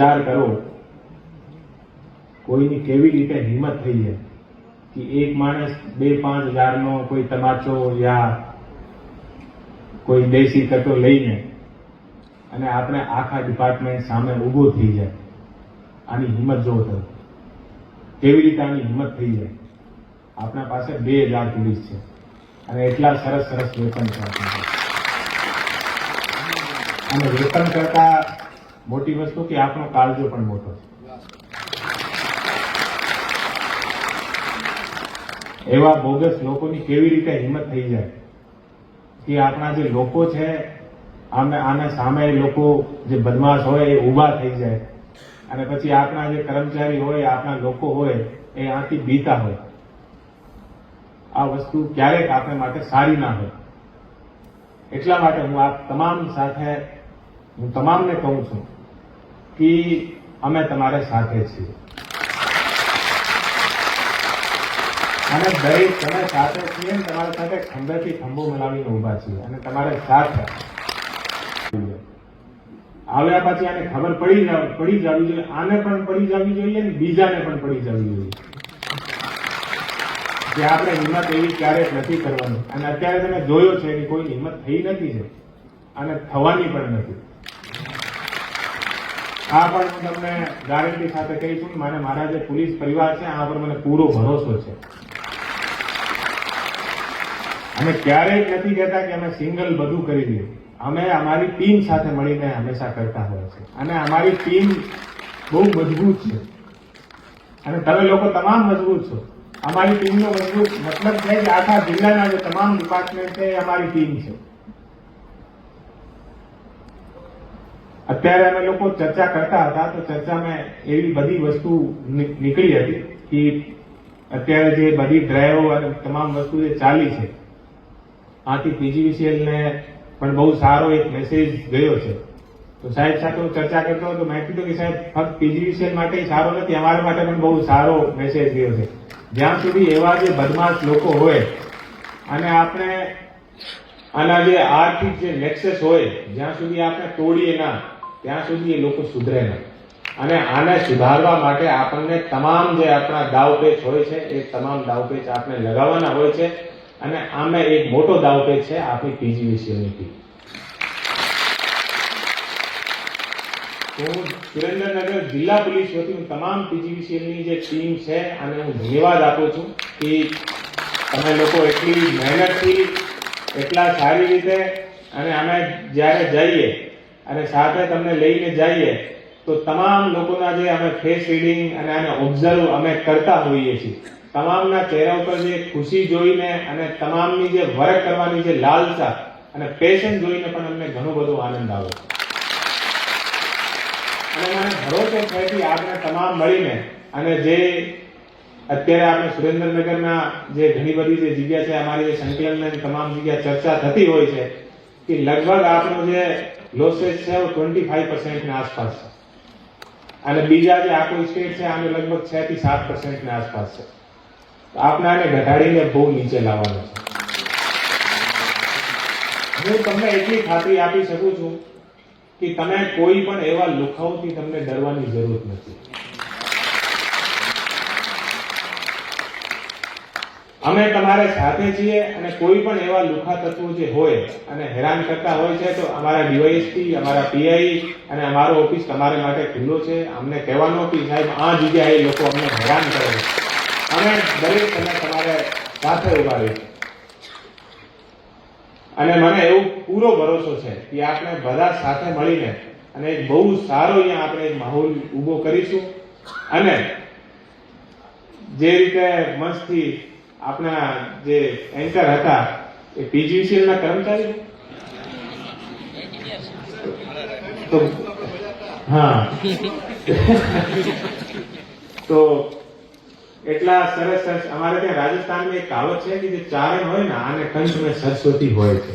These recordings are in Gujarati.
વિચાર કરો કોઈની કેવી રીતે હિંમત થઈ જાય કે એક માણસ 2-5 હજારનો કોઈ તમાચો યા કોઈ દેશી કટો લઈને અને આપણે આખા ડિપાર્ટમેન્ટ સામે ઊભો થઈ જાય. આની હિંમત જોવો તમે કેવી રીતે આની હિંમત થઈ જાય. આપણા પાસે 2000 પોલીસ છે અને એટલા સરસ સરસ વેપન છે આપણા પાસે. અને વેપન કરતા મોટી વસ્તુ કે આપણો કાળજો પણ મોટો છે. એવા બોગસ લોકોની કેવી રીતે હિંમત થઈ જાય કે આપણા જે લોકો છે આના સામે લોકો જે બદમાશ હોય એ ઊભા થઈ જાય અને પછી આપણા જે કર્મચારી હોય આપણા લોકો હોય એ આથી બીતા હોય. આ વસ્તુ ક્યારેક આપણા માટે સારી ના હોય. એટલા માટે હું આ તમામ સાથે હું તમામને કહું છું કે અમે તમારે સાથે છીએ અને દરેક તમે સાથે છીએ ને તમારી સાથે ખંભેથી ખંભો મિલાવીને ઉભા છીએ અને તમારે સાથે આવ્યા પછી આને ખબર પડી જવી જોઈએ. આને પણ પડી જવી જોઈએ ને બીજાને પણ પડી જવી જોઈએ કે આપણે હિંમત એવી ક્યારેક નથી કરવાની. અને અત્યારે તમે જોયો છે કે કોઈ હિંમત થઈ નથી છે અને થવાની પણ નથી. આ પણ હું તમને ગારંટી સાથે કહી છું. મને મારા જે પોલીસ પરિવાર છે આ પર મને પૂરો ભરોસો છે અમે ક્યારેય નથી કહેતા કે અમે સિંગલ બધું કરી દઈએ. અમે અમારી ટીમ સાથે મળીને હંમેશા કરતા હોય છે અને અમારી ટીમ બહુ મજબૂત છે અને તમે લોકો તમામ મજબૂત છો. અમારી ટીમનો મજબૂત મતલબ છે કે આખા જિલ્લાના જે તમામ ડિપાર્ટમેન્ટ છે એ અમારી ટીમ છે. અત્યારે અમે લોકો ચર્ચા કરતા હતા તો ચર્ચામાં એવી બધી વસ્તુ નીકળી હતી કે અત્યારે જે બધી ડ્રાઈવો અને તમામ વસ્તુ જે ચાલી છે આથી પીજીવીસીએલ ને પણ બહુ સારો એક મેસેજ ગયો છે. તો સાહેબ સાથે હું ચર્ચા કરતો હતો. મેં કીધું કે સાહેબ ફક્ત પીજીવીસીએલ માટે સારો નથી, અમારા માટે પણ બહુ સારો મેસેજ ગયો છે. જ્યાં સુધી એવા જે બદમાશ લોકો હોય અને આપણે આના જે આર્થિક જે નેક્સસ હોય જ્યાં સુધી આપણે તોડીએ ના ત્યાં સુધી એ લોકો સુધરે ના. અને આને સુધારવા માટે આપણને તમામ જે આપણા દાવપેચ હોય છે એ તમામ દાવપેચ આપણે લગાવવાના હોય છે. અને આમે એક મોટો દાવપેચ છે આપણી પીજીવીસીએલની ટીમ. હું સુરેન્દ્રનગર જિલ્લા પોલીસ વતી હું તમામ પીજીવીસીએલની જે ટીમ છે અને હું ધન્યવાદ આપું છું કે તમે લોકો એટલી મહેનતથી એટલા સારી રીતે અને અમે જ્યારે જઈએ અને સાથે તમને લઈને જઈએ તો તમામ લોકોના જે અમે ફેસ રીડિંગ અને આને ઓબ્ઝર્વ અમે કરતા હોઈએ છીએ. તમામના ચહેરા ઉપર જે ખુશી જોઈને અને તમામની જે વર્ક કરવાની જે લાલસા અને પેશન જોઈને પણ અમને ઘણો બધો આનંદ આવે છે. અને મને ભરોસો છે કે આપણે તમામ મળીને અને જે અત્યારે આપણે સુરેન્દ્રનગરના જે ઘણી બધી જે જગ્યા છે અમારી જે સંકલનની તમામ જગ્યા ચર્ચા થતી હોય છે કે લગભગ આપણો જે લોસેસ છે वो 25% ની આસપાસ છે અને બીજા જે આખો સ્ટેટ છે આનો લગભગ 6 થી 7% ની આસપાસ છે. તો આપણે આને ઘટાડીને બહુ નીચે લાવવાનો છે. હું તમને એટલી ખાતરી આપી શકું છું કે તમે કોઈ પણ એવા લુખાઓથી તમને ડરવાની જરૂર નથી. અમે તમારે સાથે છીએ અને કોઈ પણ એવા લુખા તત્વો જે હોય અને હેરાન કરતા હોય છે તો અમારા ડીવાયએસપી અમારા પીઆઈ અને અમારો ઓફિસ તમારા માટે ખુલ્લો છે. અમને કહેવાનો કે સાહેબ આ જગ્યાએ લોકો અમને હેરાન કરે છે અમે દરેક સમય તમારે સાથે ઉભા રહીશું. અને મને એવો પૂરો ભરોસો છે કે આપણે બધા સાથે મળીને અને એક બહુ સારો અહીંયા આપણે એક માહોલ ઊભો કરીશું. અને જે રીતે મસ્તથી આપણા જે એન્કર હતા એ પીજીવીસીએલ ના કર્મચારી તો હા તો એટલા સરસ સરસ અમારે ત્યાં રાજસ્થાનમાં એક કહાવત છે કે જે ચારણ હોય ને આને કંઠ में સરસ્વતી હોય છે.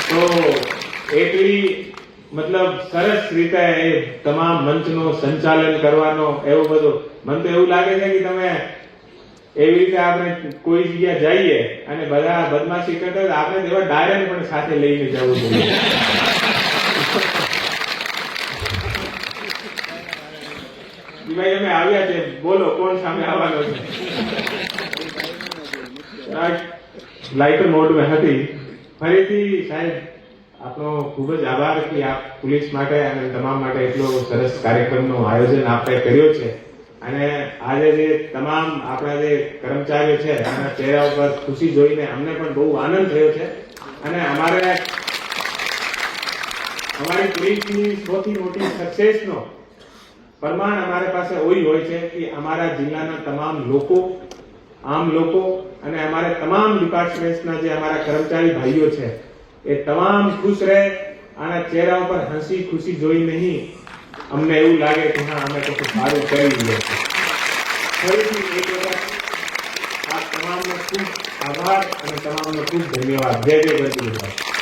તો એટલી મતલબ સરસ રીતે એ તમામ મંચનું સંચાલન કરવાનો એવો બધો મને તો એવું લાગે છે કે તમે એવી રીતે આપણે કોઈ જગ્યા જઈએ અને બધા બદમાશી કરતા હોય આપણે એવા ડાયરેક્ટ પણ સાથે લઈને જવું જોઈએ. ભાઈ અમે આવ્યા છે, બોલો કોણ સામે આવવાનો છે? લાઇટર મોડમાં હતી. ફરીથી સાહેબ આપનો ખૂબ જ આભાર કે આપ પોલીસ માટે અને તમામ માટે એટલો સરસ કાર્યક્રમનું આયોજન આપણે કર્યો છે. અને આજે જે તમામ આપણા જે કર્મચારીઓ છે એના ચહેરા ઉપર ખુશી જોઈને અમને પણ બહુ આનંદ થયો છે. અને અમારી પોલીસની સૌથી મોટી સક્સેસનો પ્રમાણ અમારી પાસે ઓઈ હોય છે કે અમારા જિલ્લાના તમામ લોકો, આમ લોકો અને અમારા તમામ ડિપાર્ટમેન્ટ્સના જે અમારા કર્મચારી ભાઈઓ છે એ તમામ ખુશ રહે. આના ચહેરા ઉપર હસી ખુશી જોઈ નહીં અમને એવું લાગે કે હા અમે તો સારું કરી રહ્યા છીએ. ફરીથી એક વખત આ તમામનો ખૂબ આભાર અને તમામનો ખૂબ ધન્યવાદ. જય જય ગણપતિ.